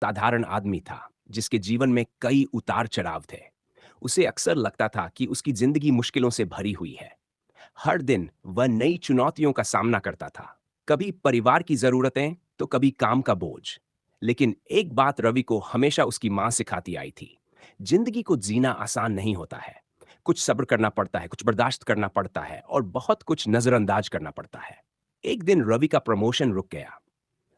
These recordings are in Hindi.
साधारण आदमी था जिसके जीवन में कई उतार चढ़ाव थे। उसे अक्सर लगता था कि उसकी जिंदगी मुश्किलों से भरी हुई है। हर दिन वह नई चुनौतियों का सामना करता था, कभी परिवार की जरूरतें तो कभी काम का बोझ। लेकिन एक बात रवि को हमेशा उसकी मां सिखाती आई थी, जिंदगी को जीना आसान नहीं होता है। कुछ सब्र करना पड़ता है, कुछ बर्दाश्त करना पड़ता है और बहुत कुछ नजरअंदाज करना पड़ता है। एक दिन रवि का प्रमोशन रुक गया।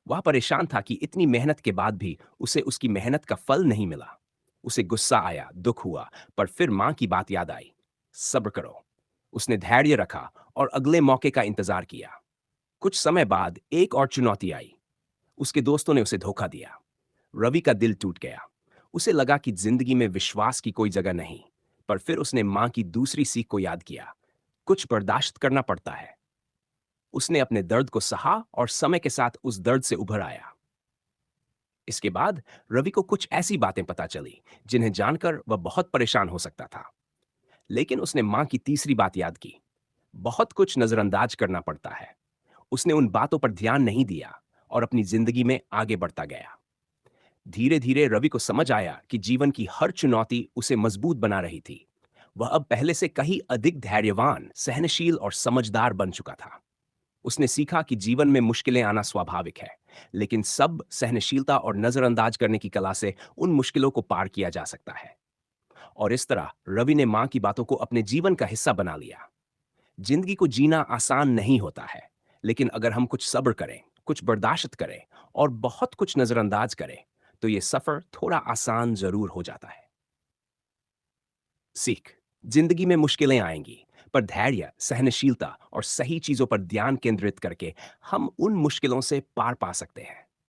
वह परेशान था कि इतनी मेहनत के बाद भी उसे उसकी मेहनत का फल नहीं मिला। उसे गुस्सा आया, दुख हुआ, पर फिर मां की बात याद आई। सब्र करो। उसने धैर्य रखा और अगले मौके का इंतजार किया। कुछ समय बाद एक और चुनौती आई। उसके दोस्तों ने उसे धोखा दिया। रवि का दिल टूट गया। उसे लगा कि जिंदगी में विश्वास की कोई जगह नहीं। पर फिर उसने मां की दूसरी सीख को याद किया, कुछ बर्दाश्त करना पड़ता है। उसने अपने दर्द को सहा और समय के साथ उस दर्द से उभर आया। इसके बाद रवि को कुछ ऐसी बातें पता चली जिन्हें जानकर वह बहुत परेशान हो सकता था। लेकिन उसने मां की तीसरी बात याद की, बहुत कुछ नजरअंदाज करना पड़ता है। उसने उन बातों पर ध्यान नहीं दिया और अपनी जिंदगी में आगे बढ़ता गया। धीरे धीरे रवि को समझ आया कि जीवन की हर चुनौती उसे मजबूत बना रही थी। वह अब पहले से कहीं अधिक धैर्यवान, सहनशील और समझदार बन चुका था। उसने सीखा कि जीवन में मुश्किलें आना स्वाभाविक है, लेकिन सब सहनशीलता और नजरअंदाज करने की कला से उन मुश्किलों को पार किया जा सकता है। और इस तरह रवि ने मां की बातों को अपने जीवन का हिस्सा बना लिया। जिंदगी को जीना आसान नहीं होता है, लेकिन अगर हम कुछ सब्र करें, कुछ बर्दाश्त करें और बहुत कुछ नजरअंदाज करें, तो ये सफर थोड़ा आसान जरूर हो जाता है। सीख, जिंदगी में मुश्किलें आएंगी, पर धैर्य, सहनशीलता और सही चीजों पर ध्यान केंद्रित करके हम उन मुश्किलों से पार पा सकते हैं।